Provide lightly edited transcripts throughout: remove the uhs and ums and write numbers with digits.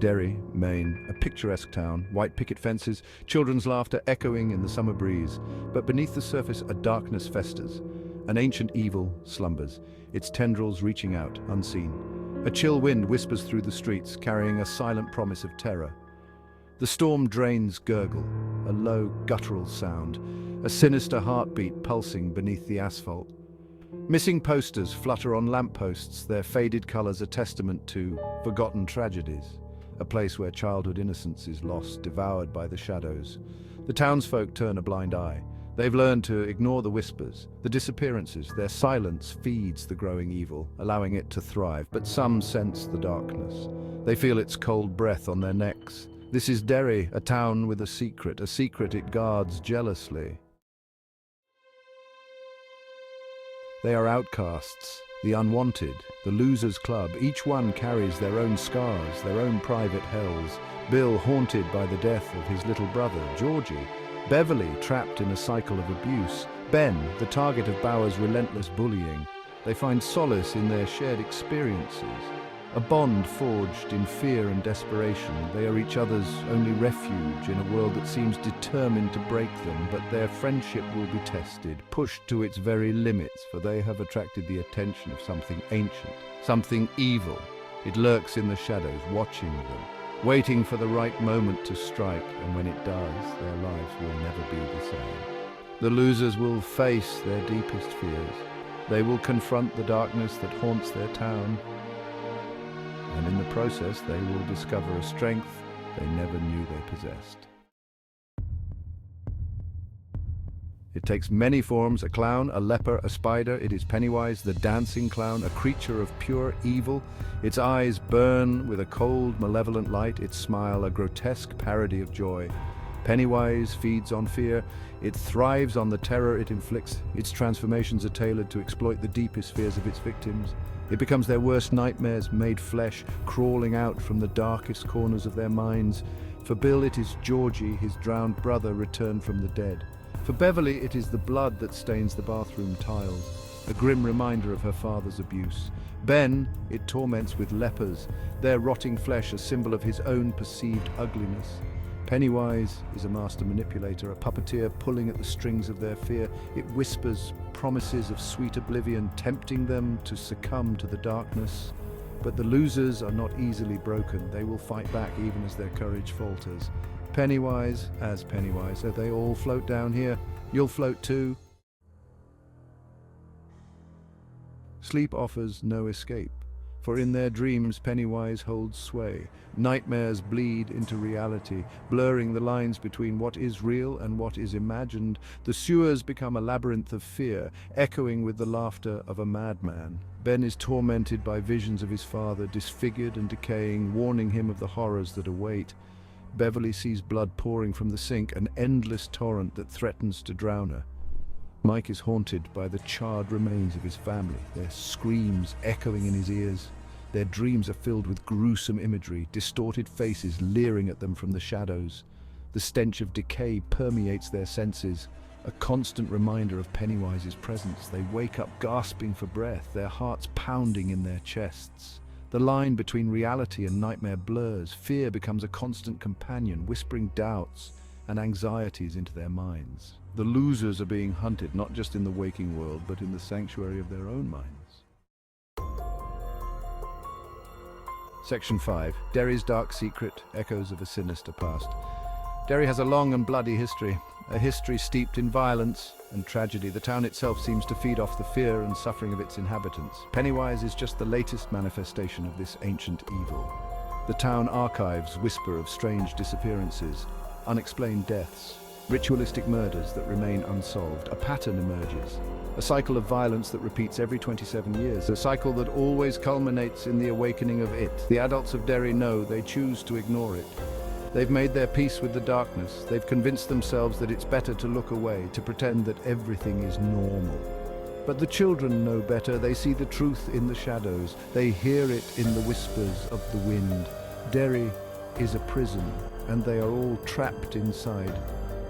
Derry, Maine, a picturesque town, white picket fences, children's laughter echoing in the summer breeze. But beneath the surface a darkness festers. An ancient evil slumbers, its tendrils reaching out, unseen. A chill wind whispers through the streets, carrying a silent promise of terror. The storm drains gurgle, a low, guttural sound, a sinister heartbeat pulsing beneath the asphalt. Missing posters flutter on lampposts, their faded colors a testament to forgotten tragedies. A place where childhood innocence is lost, devoured by the shadows. The townsfolk turn a blind eye. They've learned to ignore the whispers, the disappearances. Their silence feeds the growing evil, allowing it to thrive. But some sense the darkness. They feel its cold breath on their necks. This is Derry, a town with a secret it guards jealously. They are outcasts, the unwanted, the losers' club. Each one carries their own scars, their own private hells. Bill haunted by the death of his little brother, Georgie. Beverly trapped in a cycle of abuse. Ben, the target of Bauer's relentless bullying. They find solace in their shared experiences. A bond forged in fear and desperation. They are each other's only refuge in a world that seems determined to break them, but their friendship will be tested, pushed to its very limits, for they have attracted the attention of something ancient, something evil. It lurks in the shadows, watching them, waiting for the right moment to strike, and when it does, their lives will never be the same. The losers will face their deepest fears. They will confront the darkness that haunts their town, and in the process they will discover a strength they never knew they possessed. It takes many forms: a clown, a leper, a spider. It is Pennywise, the dancing clown, a creature of pure evil. Its eyes burn with a cold, malevolent light, its smile a grotesque parody of joy. Pennywise feeds on fear. It thrives on the terror it inflicts. Its transformations are tailored to exploit the deepest fears of its victims. It becomes their worst nightmares, made flesh, crawling out from the darkest corners of their minds. For Bill, it is Georgie, his drowned brother, returned from the dead. For Beverly, it is the blood that stains the bathroom tiles, a grim reminder of her father's abuse. Ben, it torments with lepers, their rotting flesh a symbol of his own perceived ugliness. Pennywise is a master manipulator, a puppeteer pulling at the strings of their fear. It whispers promises of sweet oblivion, tempting them to succumb to the darkness. But the losers are not easily broken. They will fight back even as their courage falters. Pennywise, as Pennywise, they all float down here. You'll float too. Sleep offers no escape, for in their dreams Pennywise holds sway. Nightmares bleed into reality, blurring the lines between what is real and what is imagined. The sewers become a labyrinth of fear, echoing with the laughter of a madman. Ben is tormented by visions of his father, disfigured and decaying, warning him of the horrors that await. Beverly sees blood pouring from the sink, an endless torrent that threatens to drown her. Mike is haunted by the charred remains of his family, their screams echoing in his ears. Their dreams are filled with gruesome imagery, distorted faces leering at them from the shadows. The stench of decay permeates their senses, a constant reminder of Pennywise's presence. They wake up gasping for breath, their hearts pounding in their chests. The line between reality and nightmare blurs. Fear becomes a constant companion, whispering doubts and anxieties into their minds. The losers are being hunted not just in the waking world, but in the sanctuary of their own minds. Section 5. Derry's dark secret, echoes of a sinister past. Derry has a long and bloody history, a history steeped in violence and tragedy. The town itself seems to feed off the fear and suffering of its inhabitants. Pennywise is just the latest manifestation of this ancient evil. The town archives whisper of strange disappearances, unexplained deaths, ritualistic murders that remain unsolved. A pattern emerges, a cycle of violence that repeats every 27 years, a cycle that always culminates in the awakening of it. The adults of Derry know, they choose to ignore it. They've made their peace with the darkness. They've convinced themselves that it's better to look away, to pretend that everything is normal. But the children know better. They see the truth in the shadows. They hear it in the whispers of the wind. Derry is a prison, and they are all trapped inside.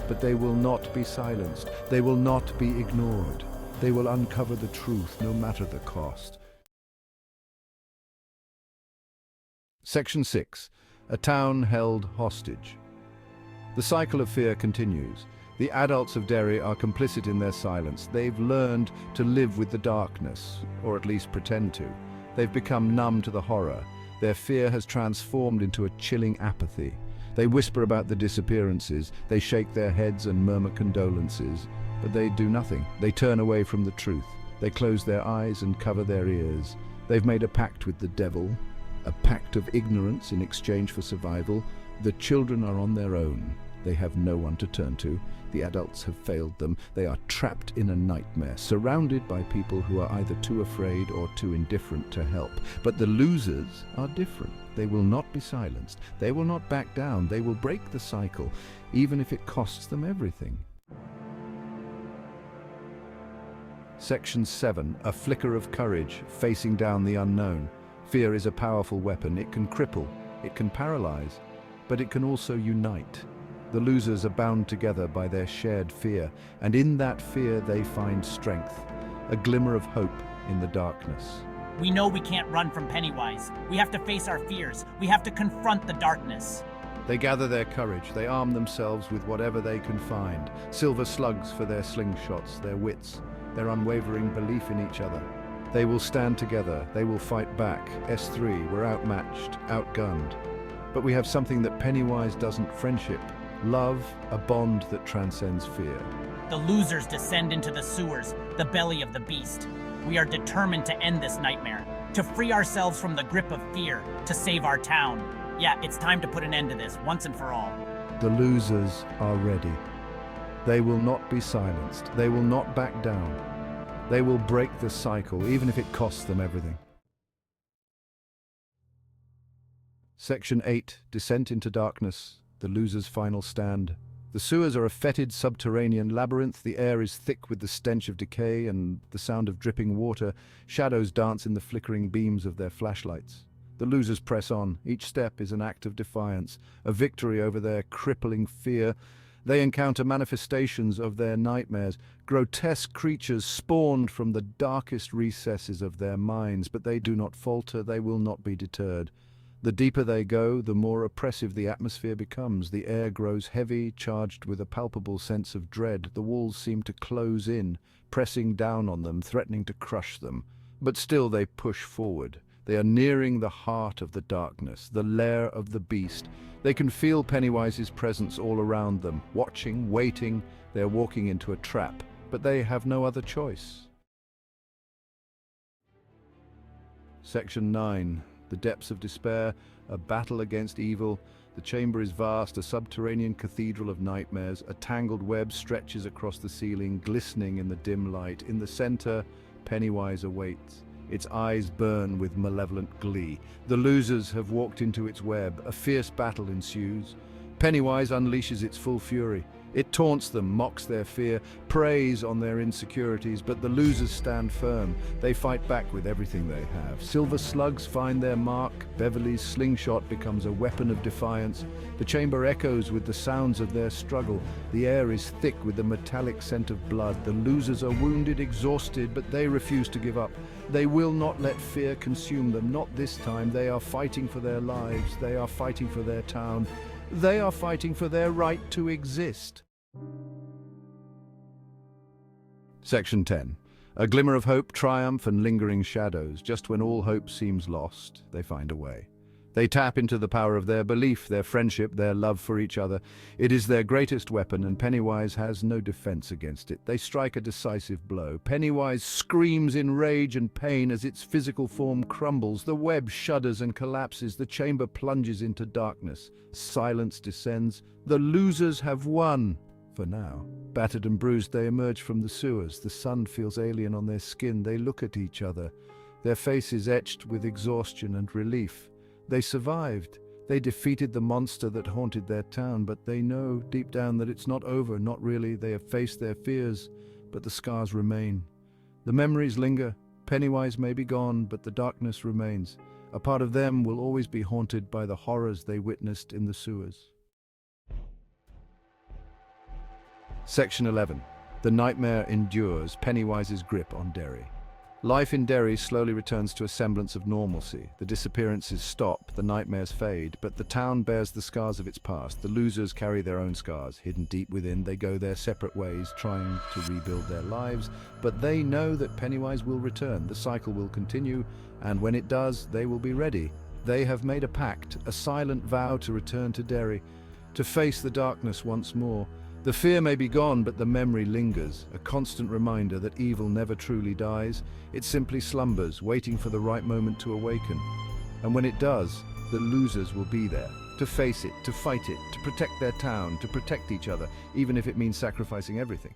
But they will not be silenced. They will not be ignored. They will uncover the truth, no matter the cost. Section 6. a town held hostage. The cycle of fear continues. The adults of Derry are complicit in their silence. They've learned to live with the darkness, or at least pretend to. They've become numb to the horror. Their fear has transformed into a chilling apathy. They whisper about the disappearances, they shake their heads and murmur condolences, but they do nothing. They turn away from the truth. They close their eyes and cover their ears. They've made a pact with the devil, a pact of ignorance in exchange for survival. The children are on their own. They have no one to turn to. The adults have failed them. They are trapped in a nightmare, surrounded by people who are either too afraid or too indifferent to help. But the losers are different. They will not be silenced. They will not back down. They will break the cycle, even if it costs them everything. Section 7. A flicker of courage, facing down the unknown. Fear is a powerful weapon. It can cripple, it can paralyze, but it can also unite. The losers are bound together by their shared fear, and in that fear they find strength, a glimmer of hope in the darkness. We know we can't run from Pennywise. We have to face our fears. We have to confront the darkness. They gather their courage. They arm themselves with whatever they can find. Silver slugs for their slingshots, their wits, their unwavering belief in each other. They will stand together. They will fight back. S3, we're outmatched, outgunned. But we have something that Pennywise doesn't: friendship. Love, a bond that transcends fear. The losers descend into the sewers, the belly of the beast. We are determined to end this nightmare, to free ourselves from the grip of fear, to save our town. Yeah, it's time to put an end to this, once and for all. The losers are ready. They will not be silenced. They will not back down. They will break the cycle, even if it costs them everything. Section 8. Descent into darkness. The loser's final stand. The sewers are a fetid subterranean labyrinth. The air is thick with the stench of decay and the sound of dripping water. Shadows dance in the flickering beams of their flashlights. The losers press on. Each step is an act of defiance, a victory over their crippling fear. They encounter manifestations of their nightmares, grotesque creatures spawned from the darkest recesses of their minds, but they do not falter. They will not be deterred. The deeper they go, the more oppressive the atmosphere becomes. The air grows heavy, charged with a palpable sense of dread. The walls seem to close in, pressing down on them, threatening to crush them. But still they push forward. They are nearing the heart of the darkness, the lair of the beast. They can feel Pennywise's presence all around them, watching, waiting. They are walking into a trap, but they have no other choice. Section 9. The depths of despair, a battle against evil. The chamber is vast, a subterranean cathedral of nightmares. A tangled web stretches across the ceiling, glistening in the dim light. In the center, Pennywise awaits. Its eyes burn with malevolent glee. The losers have walked into its web. A fierce battle ensues. Pennywise unleashes its full fury. It taunts them, mocks their fear, preys on their insecurities, but the losers stand firm. They fight back with everything they have. Silver slugs find their mark. Beverly's slingshot becomes a weapon of defiance. The chamber echoes with the sounds of their struggle. The air is thick with the metallic scent of blood. The losers are wounded, exhausted, but they refuse to give up. They will not let fear consume them. Not this time. They are fighting for their lives. They are fighting for their town. They are fighting for their right to exist. Section 10. A glimmer of hope, triumph, and lingering shadows. Just when all hope seems lost, they find a way. They tap into the power of their belief, their friendship, their love for each other. It is their greatest weapon, and Pennywise has no defense against it. They strike a decisive blow. Pennywise screams in rage and pain as its physical form crumbles. The web shudders and collapses. The chamber plunges into darkness. Silence descends. The losers have won. For now. Battered and bruised, they emerge from the sewers. The sun feels alien on their skin. They look at each other, their faces etched with exhaustion and relief. They survived. They defeated the monster that haunted their town, but they know deep down that it's not over, not really. They have faced their fears, but the scars remain. The memories linger. Pennywise may be gone, but the darkness remains. A part of them will always be haunted by the horrors they witnessed in the sewers. Section 11. The nightmare endures. Pennywise's grip on Derry. Life in Derry slowly returns to a semblance of normalcy. The disappearances stop, the nightmares fade, but the town bears the scars of its past. The losers carry their own scars. Hidden deep within, they go their separate ways, trying to rebuild their lives. But they know that Pennywise will return, the cycle will continue, and when it does, they will be ready. They have made a pact, a silent vow to return to Derry, to face the darkness once more. The fear may be gone, but the memory lingers, a constant reminder that evil never truly dies. It simply slumbers, waiting for the right moment to awaken. And when it does, the losers will be there, to face it, to fight it, to protect their town, to protect each other, even if it means sacrificing everything.